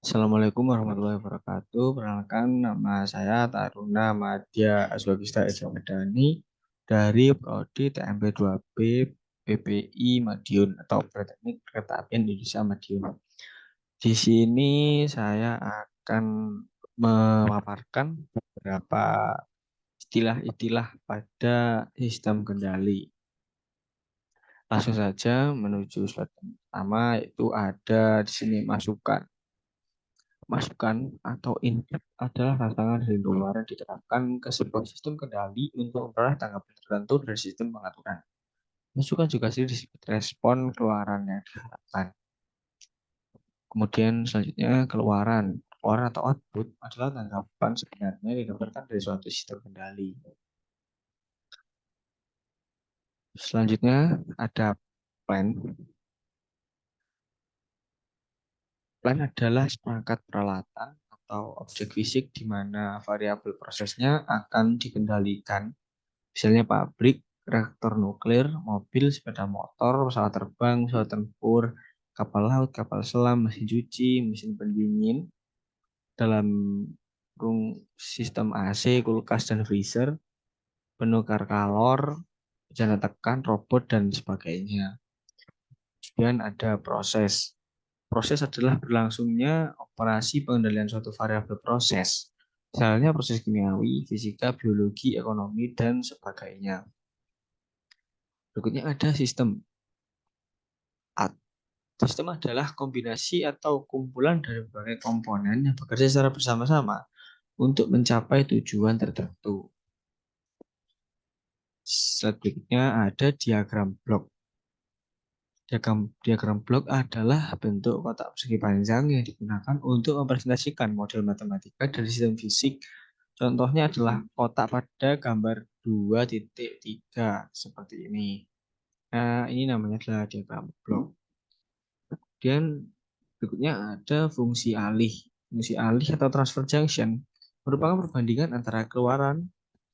Assalamualaikum warahmatullahi wabarakatuh. Perkenalkan nama saya Taruna Madya Aswagista Esa Medani dari Prodi TMP 2B PPI Madiun atau Politeknik Kereta Apian Indonesia Madiun. Di sini saya akan memaparkan beberapa istilah-istilah pada sistem kendali. Langsung saja menuju slide pertama, yaitu ada di sini masukan. Masukan atau input adalah rancangan dari luar yang diterapkan ke sebuah sistem kendali untuk memperoleh tanggapan tertentu dari sistem pengaturan. Masukan juga sih disebut respon keluaran yang diharapkan. Kemudian selanjutnya keluaran. Keluaran atau output adalah tanggapan sebenarnya yang didapatkan dari suatu sistem kendali. Selanjutnya ada plan. Plan adalah seperangkat peralatan atau objek fisik di mana variabel prosesnya akan dikendalikan. Misalnya pabrik, reaktor nuklir, mobil, sepeda motor, pesawat terbang, pesawat tempur, kapal laut, kapal selam, mesin cuci, mesin pendingin, dalam kurung sistem AC, kulkas, dan freezer, penukar kalor, bejana tekan, robot, dan sebagainya. Kemudian ada proses. Proses adalah berlangsungnya operasi pengendalian suatu variabel proses. Misalnya proses kimiawi, fisika, biologi, ekonomi, dan sebagainya. Berikutnya ada sistem. Sistem adalah kombinasi atau kumpulan dari berbagai komponen yang bekerja secara bersama-sama untuk mencapai tujuan tertentu. Slide berikutnya ada diagram blok. Diagram blok adalah bentuk kotak persegi panjang yang digunakan untuk mempresentasikan model matematika dari sistem fisik. Contohnya adalah kotak pada gambar 2.3 seperti ini. Nah, ini namanya adalah diagram blok. Kemudian berikutnya ada fungsi alih. Fungsi alih atau transfer junction merupakan perbandingan antara keluaran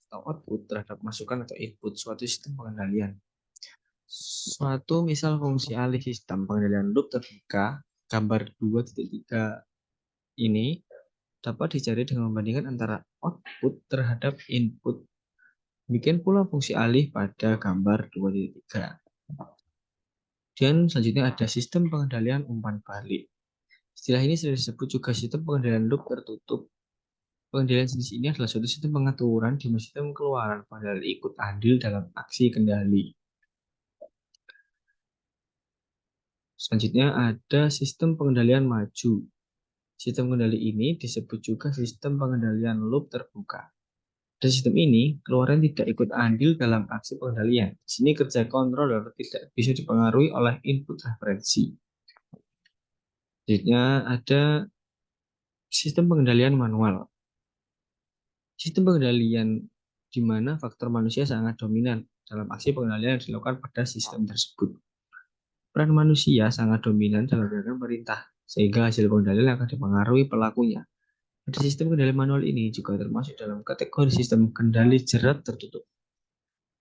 atau output terhadap masukan atau input suatu sistem pengendalian. Suatu misal fungsi alih sistem pengendalian loop terbuka, gambar 2.3 ini dapat dicari dengan membandingkan antara output terhadap input. Demikian pula fungsi alih pada gambar 2.3. Dan selanjutnya ada sistem pengendalian umpan balik. Istilah ini sering disebut juga sistem pengendalian loop tertutup. Pengendalian jenis ini adalah suatu sistem pengaturan di mana sistem keluaran pengendali ikut andil dalam aksi kendali. Selanjutnya ada sistem pengendalian maju. Sistem kendali ini disebut juga sistem pengendalian loop terbuka. Dan sistem ini, keluaran tidak ikut andil dalam aksi pengendalian. Di sini kerja controller tidak bisa dipengaruhi oleh input referensi. Selanjutnya ada sistem pengendalian manual. Sistem pengendalian di mana faktor manusia sangat dominan dalam aksi pengendalian yang dilakukan pada sistem tersebut. Peran manusia sangat dominan dalam gerakan perintah, sehingga hasil pengendalian akan dipengaruhi pelakunya. Pada sistem kendali manual ini juga termasuk dalam kategori sistem kendali jerat tertutup.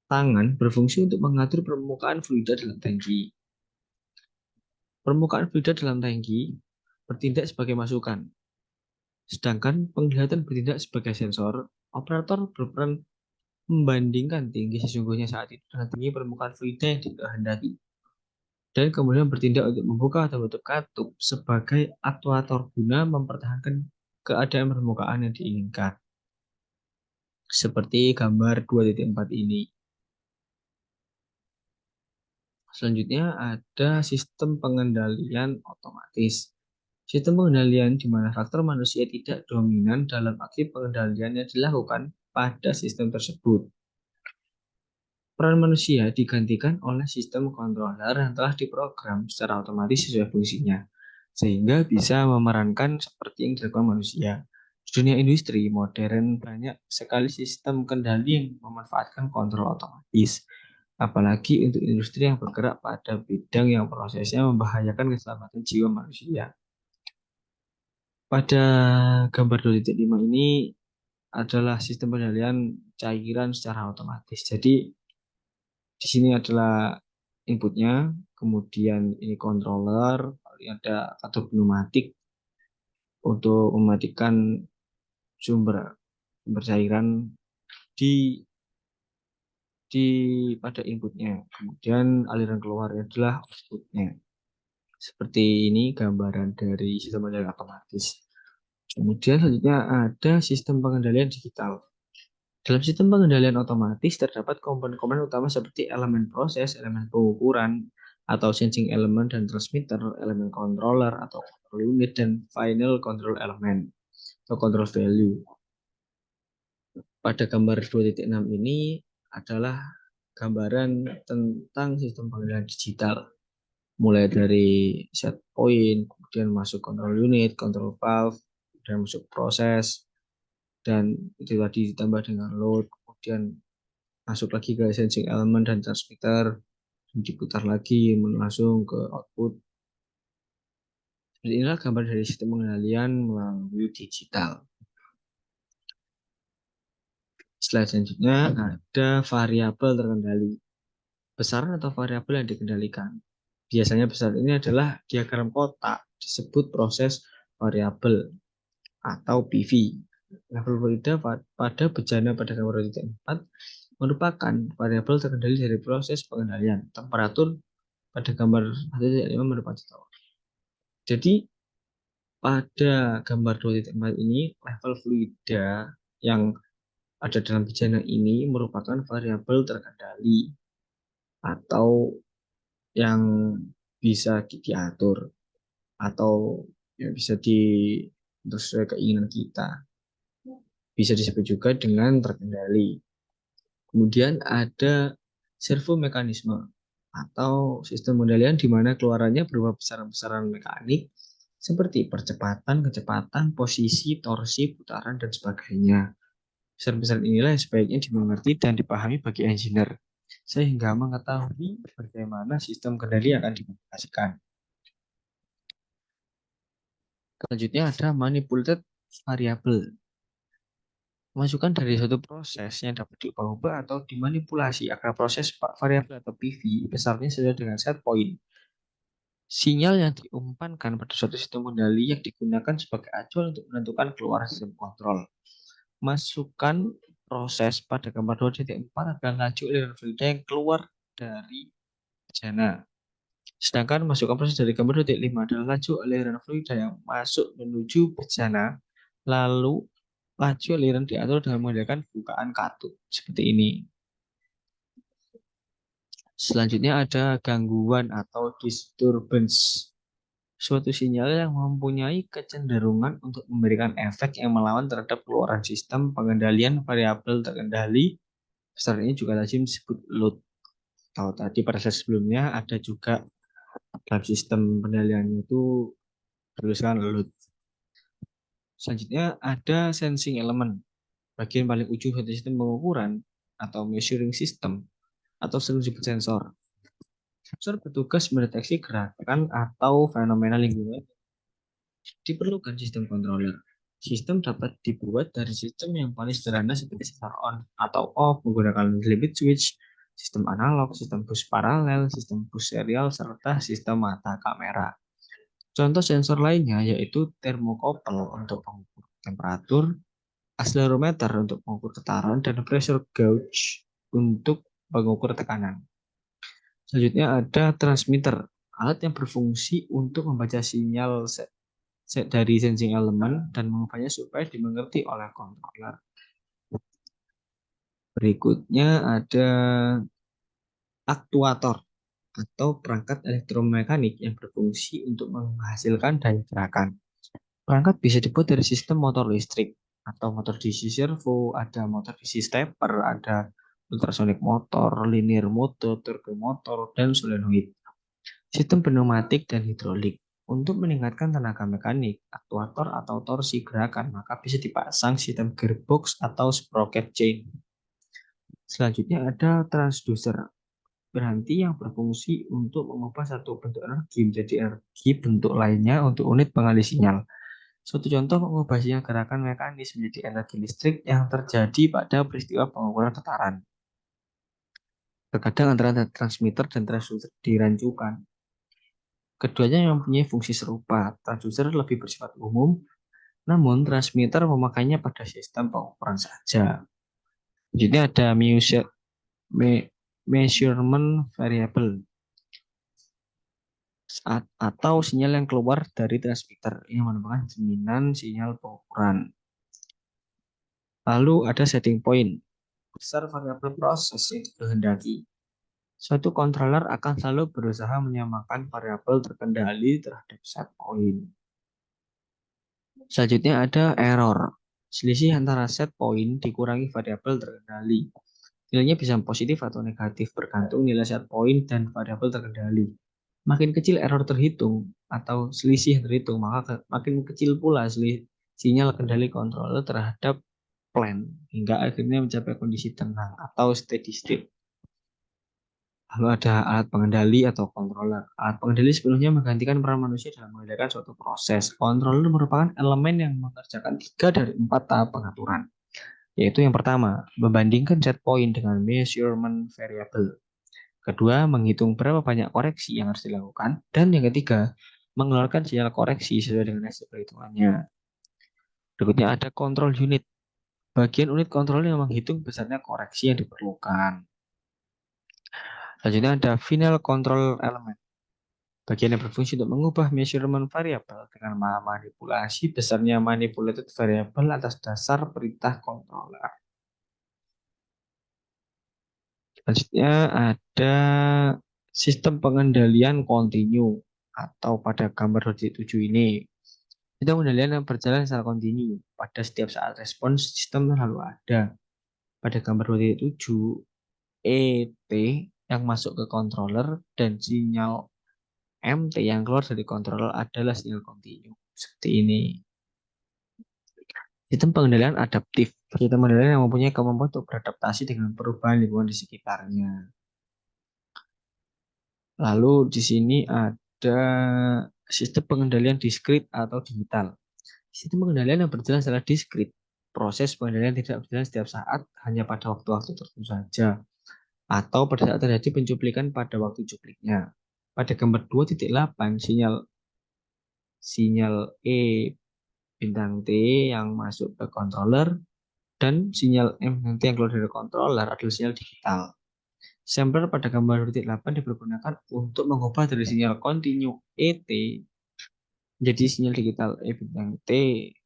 Tangan berfungsi untuk mengatur permukaan fluida dalam tangki. Permukaan fluida dalam tangki bertindak sebagai masukan, sedangkan penglihatan bertindak sebagai sensor. Operator berperan membandingkan tinggi sesungguhnya saat itu dengan tinggi permukaan fluida yang dikehendaki, dan kemudian bertindak untuk membuka atau menutup katup sebagai aktuator guna mempertahankan keadaan permukaan yang diinginkan. Seperti gambar 2.4 ini. Selanjutnya ada sistem pengendalian otomatis. Sistem pengendalian di mana faktor manusia tidak dominan dalam aksi pengendalian yang dilakukan pada sistem tersebut. Peran manusia digantikan oleh sistem controller yang telah diprogram secara otomatis sesuai fungsinya, sehingga bisa memerankan seperti yang dilakukan manusia. Di dunia industri modern banyak sekali sistem kendali yang memanfaatkan kontrol otomatis, apalagi untuk industri yang bergerak pada bidang yang prosesnya membahayakan keselamatan jiwa manusia. Pada gambar 2.5 ini adalah sistem pengendalian cairan secara otomatis. Jadi di sini adalah inputnya, kemudian ini controller, ada atau pneumatik, untuk mematikan sumber cairan di pada inputnya. Kemudian aliran keluarnya adalah outputnya. Seperti ini gambaran dari sistem pengendalian otomatis. Kemudian selanjutnya ada sistem pengendalian digital. Dalam sistem pengendalian otomatis terdapat komponen-komponen utama seperti elemen proses, elemen pengukuran, atau sensing element dan transmitter, elemen controller atau control unit, dan final control element atau control value. Pada gambar 2.6 ini adalah gambaran tentang sistem pengendalian digital. Mulai dari set point, kemudian masuk control unit, control valve, dan masuk proses, dan itu tadi ditambah dengan load, kemudian masuk lagi ke sensing element dan transmitter, dan diputar lagi langsung ke output. Jadi inilah gambar dari sistem pengendalian melalui digital. Slide selanjutnya ada variabel terkendali. Besaran atau variabel yang dikendalikan. Biasanya besaran ini adalah diagram kotak, disebut proses variabel atau PV. Level fluida pada bejana pada gambar 4 merupakan variabel terkendali dari proses pengendalian. Temperatur pada gambar 1.5 merupakan setahun. Jadi pada gambar 2.4 ini level fluida yang ada dalam bejana ini merupakan variabel terkendali atau yang bisa diatur atau yang bisa untuk sesuai keinginan kita. Bisa disebut juga dengan terkendali. Kemudian ada servo mekanisme atau sistem pengendalian di mana keluarannya berupa besaran-besaran mekanik seperti percepatan, kecepatan, posisi, torsi, putaran, dan sebagainya. Besaran-besaran inilah yang sebaiknya dimengerti dan dipahami bagi engineer sehingga mengetahui bagaimana sistem kendali akan diaplikasikan. Selanjutnya ada manipulated variable. Masukan dari suatu proses yang dapat diubah atau dimanipulasi agar proses variabel atau PV besarnya sesuai dengan set point. Sinyal yang diumpankan pada suatu sistem kendali yang digunakan sebagai acuan untuk menentukan keluar sistem kontrol. Masukan proses pada gambar 2.4 adalah laju aliran fluida yang keluar dari bejana. Sedangkan masukan proses dari gambar 2.5 adalah laju aliran fluida yang masuk menuju bejana, lalu laju aliran diatur dengan menggunakan bukaan katup seperti ini. Selanjutnya ada gangguan atau disturbance. Suatu sinyal yang mempunyai kecenderungan untuk memberikan efek yang melawan terhadap keluaran sistem pengendalian variabel terkendali. Besar ini juga lazim disebut load. Kalau tadi pada slide sebelumnya ada juga dalam sistem pengendalian itu tuliskan load. Selanjutnya ada sensing element. Bagian paling ujung suatu sistem pengukuran atau measuring system atau sering disebut sensor. Sensor bertugas mendeteksi gerakan atau fenomena lingkungan. Diperlukan sistem controller. Sistem dapat dibuat dari sistem yang paling sederhana seperti sensor on atau off menggunakan limit switch, sistem analog, sistem bus paralel, sistem bus serial, serta sistem mata kamera. Contoh sensor lainnya yaitu thermocouple untuk pengukur temperatur, accelerometer untuk pengukur getaran, dan pressure gauge untuk pengukur tekanan. Selanjutnya ada transmitter, alat yang berfungsi untuk membaca sinyal dari sensing element dan mengubahnya supaya dimengerti oleh controller. Berikutnya ada aktuator atau perangkat elektromekanik yang berfungsi untuk menghasilkan daya gerakan. Perangkat bisa dibuat dari sistem motor listrik atau motor DC servo, ada motor DC stepper, ada ultrasonic motor, linear motor, turbo motor, dan solenoid. Sistem pneumatik dan hidrolik. Untuk meningkatkan tenaga mekanik, aktuator atau torsi gerakan, maka bisa dipasang sistem gearbox atau sprocket chain. Selanjutnya ada transducer, berhenti yang berfungsi untuk mengubah satu bentuk energi menjadi energi bentuk lainnya untuk unit pengalih sinyal. Suatu contoh mengubah sinyal gerakan mekanis menjadi energi listrik yang terjadi pada peristiwa pengukuran getaran. Terkadang antara transmitter dan transducer dirancukan. Keduanya mempunyai fungsi serupa. Transducer lebih bersifat umum, Namun transmitter memakainya pada sistem pengukuran saja. Jadi ada measurement variable atau sinyal yang keluar dari transmitter. Ini merupakan jaminan sinyal pengukuran. Lalu ada setting point. Besar variabel proses yang dikehendaki. Suatu controller akan selalu berusaha menyamakan variabel terkendali terhadap set point. Selanjutnya ada error. Selisih antara set point dikurangi variabel terkendali. Nilainya bisa positif atau negatif bergantung nilai set point dan variabel terkendali. Makin kecil error terhitung atau selisih yang terhitung, maka makin kecil pula sinyal kendali controller terhadap plan hingga akhirnya mencapai kondisi tenang atau steady state. Lalu ada alat pengendali atau controller. Alat pengendali sepenuhnya menggantikan peran manusia dalam mengendalikan suatu proses. Controller merupakan elemen yang mengerjakan 3 dari 4 tahap pengaturan. Yaitu yang pertama, membandingkan set point dengan measurement variable. Kedua, menghitung berapa banyak koreksi yang harus dilakukan. Dan yang ketiga, mengeluarkan sinyal koreksi sesuai dengan hasil perhitungannya. Berikutnya ada control unit. Bagian unit kontrol yang menghitung besarnya koreksi yang diperlukan. Selanjutnya ada final control element. Bagian yang berfungsi untuk mengubah measurement variable dengan manipulasi besarnya manipulated variable atas dasar perintah controller. Selanjutnya ada sistem pengendalian kontinu atau pada gambar 7 ini. Sistem pengendalian yang berjalan secara kontinu. Pada setiap saat respons, sistem selalu ada. Pada gambar 7, ET yang masuk ke controller dan sinyal MT yang keluar dari controller adalah sinyal kontinu. Seperti ini. Sistem pengendalian adaptif. Sistem pengendalian yang mempunyai kemampuan untuk beradaptasi dengan perubahan lingkungan di sekitarnya. Lalu di sini ada sistem pengendalian diskrit atau digital. Sistem pengendalian yang berjalan secara diskrit. Proses pengendalian tidak berjalan setiap saat, hanya pada waktu-waktu tertentu saja. Atau pada saat terjadi pencuplikan pada waktu cupliknya. Pada gambar 2.8, sinyal E bintang T yang masuk ke controller dan sinyal M nanti yang keluar dari controller adalah sinyal digital. Sampler pada gambar 8 dipergunakan untuk mengubah dari sinyal kontinu ET menjadi sinyal digital E bintang T.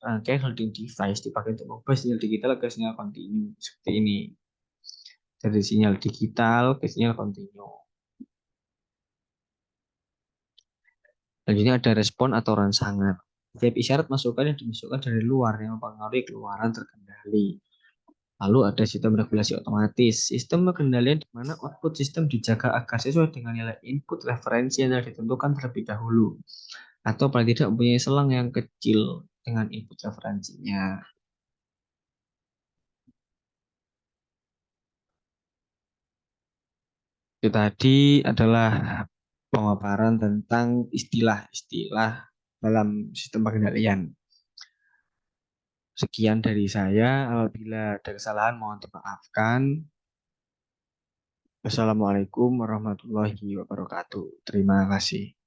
Rangkaian holding device dipakai untuk mengubah sinyal digital ke sinyal kontinu seperti ini. Dari sinyal digital ke sinyal kontinu. Selanjutnya ada respon atau rangsangan. Setiap isyarat masukan yang dimasukkan dari luar yang mempengaruhi keluaran terkendali. Lalu ada sistem regulasi otomatis. Sistem pengendalian di mana output sistem dijaga agar sesuai dengan nilai input referensi yang telah ditentukan terlebih dahulu. Atau paling tidak mempunyai selang yang kecil dengan input referensinya. Itu tadi adalah pemaparan tentang istilah-istilah dalam sistem pengendalian. Sekian dari saya. Apabila ada kesalahan mohon dimaafkan. Wassalamualaikum warahmatullahi wabarakatuh. Terima kasih.